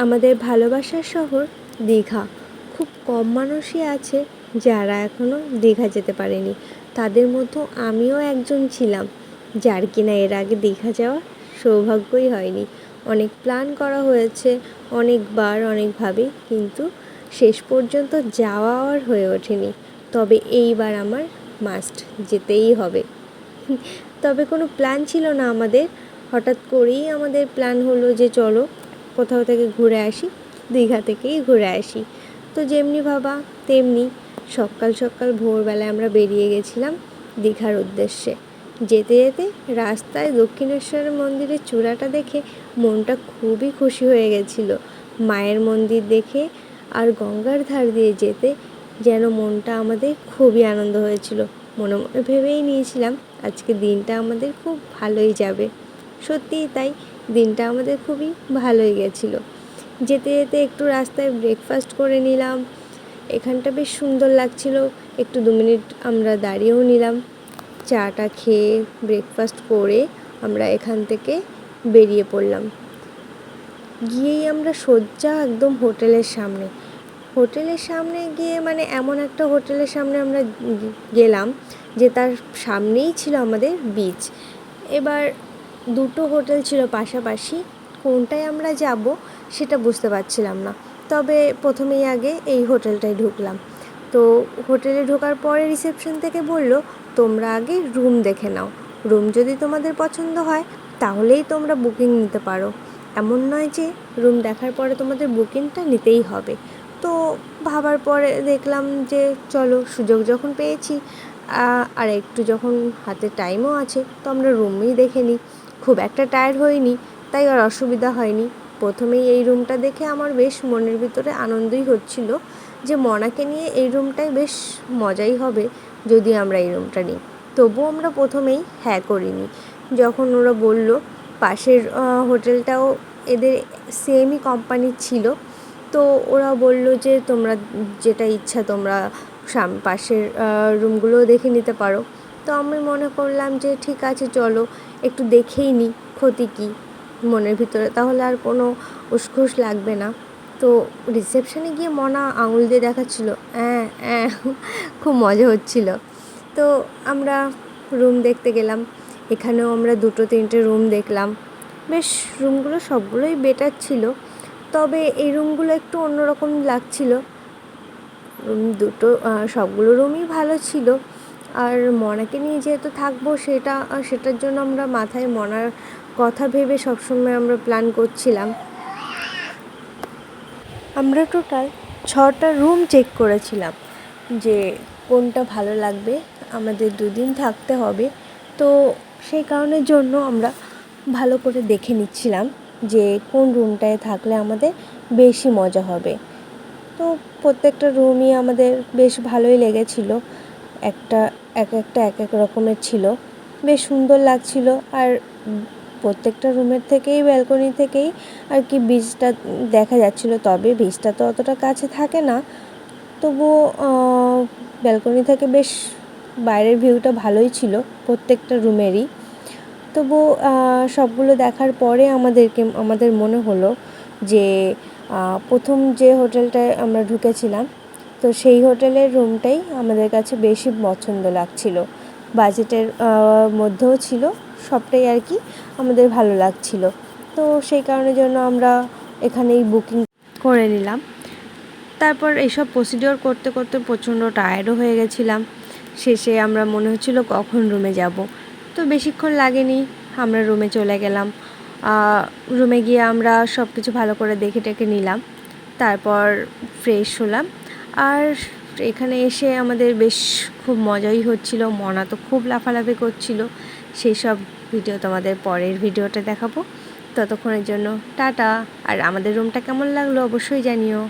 আমাদের ভালোবাসার শহর দীঘা। খুব কম মানুষই আছে যারা এখনও দীঘা যেতে পারেনি। তাদের মধ্যে আমিও একজন ছিলাম, যার কিনা এর আগে দীঘা যাওয়ার সৌভাগ্যই হয়নি। অনেক প্ল্যান করা হয়েছে, অনেকবার অনেকভাবে, কিন্তু শেষ পর্যন্ত যাওয়া আর হয়ে ওঠেনি। তবে এইবার আমার মাস্ট যেতেই হবে। তবে কোনো প্ল্যান ছিল না আমাদের, হঠাৎ করেই আমাদের প্ল্যান হলো যে চলো কোথাও থেকে ঘুরে আসি, দীঘা থেকেই ঘুরে আসি। তো যেমনি ভাবা তেমনি সকাল সকাল ভোরবেলায় আমরা বেরিয়ে গেছিলাম দীঘার উদ্দেশ্যে। যেতে যেতে রাস্তায় দক্ষিণেশ্বর মন্দিরের চূড়াটা দেখে মনটা খুবই খুশি হয়ে গেছিল। মায়ের মন্দির দেখে আর গঙ্গার ধার দিয়ে যেতে যেন মনটা আমাদের খুবই আনন্দ হয়েছিল। মনে মনে ভেবেই নিয়েছিলাম আজকে দিনটা আমাদের খুব ভালোই যাবে। সত্যিই তাই, দিনটা আমাদের খুবই ভালোই গেছিলো। যেতে যেতে একটু রাস্তায় ব্রেকফাস্ট করে নিলাম। এখানটা বেশ সুন্দর লাগছিল, একটু 2 মিনিট আমরা দাঁড়িয়েও নিলাম। চাটা খেয়ে ব্রেকফাস্ট করে আমরা এখান থেকে বেরিয়ে পড়লাম। গিয়েই আমরা সোজা একদম হোটেলের সামনে গিয়ে মানে এমন একটা হোটেলের সামনে আমরা গেলাম যে তার সামনেই ছিল আমাদের বিচ। এবার দুটো হোটেল ছিল পাশাপাশি, কোনটায় আমরা যাব সেটা বুঝতে পারছিলাম না। তবে প্রথমেই আগে এই হোটেলটায় ঢুকলাম। তো হোটেলে ঢোকার পরে রিসেপশন থেকে বলল, তোমরা আগে রুম দেখে নাও, রুম যদি তোমাদের পছন্দ হয় তাহলেই তোমরা বুকিং নিতে পারো, এমন নয় যে রুম দেখার পরে তোমাদের বুকিংটা নিতেই হবে। তো ভাবার পরে দেখলাম যে চলো, সুযোগ যখন পেয়েছি আর একটু যখন হাতে টাইমও আছে, তো আমরা রুমই দেখে নিই। খুব একটা টায়ার্ড হইনি, তাই আর অসুবিধা হয়নি। প্রথমেই এই রুমটা দেখে আমার বেশ মনের ভিতরে আনন্দই হচ্ছিল যে মনাকে নিয়ে এই রুমটাই বেশ মজাই হবে যদি আমরা এই রুমটা নিই। তবুও আমরা প্রথমেই হ্যাঁ করিনি। যখন ওরা বলল, পাশের হোটেলটাও এদের সেমই কোম্পানির ছিল, তো ওরা বলল যে তোমরা যেটা ইচ্ছা তোমরা পাশের রুমগুলোও দেখে নিতে পারো। তো আমি মনে করলাম যে ঠিক আছে চলো একটু দেখেই নিই, ক্ষতি কী মনের ভিতরে, তাহলে আর কোনো উসখুস লাগবে না। তো রিসেপশনে গিয়ে মনা আঙুল দিয়ে দেখাচ্ছিল, খুব মজা হচ্ছিল। তো আমরা রুম দেখতে গেলাম। এখানেও আমরা 2-3টে রুম দেখলাম। বেশ রুমগুলো সবগুলোই বেটার ছিল, তবে এই রুমগুলো একটু অন্যরকম লাগছিল। সবগুলো রুমই ভালো ছিল। আর মনাকে নিয়ে যেহেতু থাকবো সেটার জন্য আমরা মাথায় মনার কথা ভেবে সবসময় আমরা প্ল্যান করছিলাম। আমরা টোটাল 6টা রুম চেক করেছিলাম যে কোনটা ভালো লাগবে। আমাদের 2 দিন থাকতে হবে, তো সেই কারণের জন্য আমরা ভালো করে দেখে নিচ্ছিলাম যে কোন রুমটায় থাকলে আমাদের বেশি মজা হবে। তো প্রত্যেকটা রুমই আমাদের বেশ ভালোই লেগেছিল। এক এক রকমের ছিল, বেশ সুন্দর লাগছিল। আর প্রত্যেকটা রুমের থেকেই ব্যালকনি থেকেই আর কি বিচটা দেখা যাচ্ছিলো। তবে বিচটা তো অতটা কাছে থাকে না, তবুও ব্যালকনি থেকে বেশ বাইরের ভিউটা ভালোই ছিল প্রত্যেকটা রুমেরই। তবু সবগুলো দেখার পরে আমাদের মনে হলো যে প্রথম যে হোটেলটায় আমরা ঢুকেছিলাম, তো সেই হোটেলের রুমটাই আমাদের কাছে বেশি পছন্দ লাগছিল। বাজেটের মধ্যেও ছিল, সবটাই আর কি আমাদের ভালো লাগছিল। তো সেই কারণের জন্য আমরা এখানেই বুকিং করে নিলাম। তারপর এইসব প্রসিডিওর করতে করতে প্রচণ্ড টায়ার্ডও হয়ে গেছিলাম। শেষে আমরা মনে হচ্ছিল কখন রুমে যাব। তো বেশিক্ষণ লাগেনি, আমরা রুমে চলে গেলাম। রুমে গিয়ে আমরা সব কিছু ভালো করে দেখে টেকে নিলাম, তারপর ফ্রেশ হলাম। আর এখানে এসে আমাদের বেশ খুব মজাই হচ্ছিল। মনা তো খুব লাফালাফি করছিল। সেই সব ভিডিও তোমাদের পরের ভিডিওতে দেখাবো। ততক্ষণের জন্য টাটা। আর আমাদের রুমটা কেমন লাগলো অবশ্যই জানিও।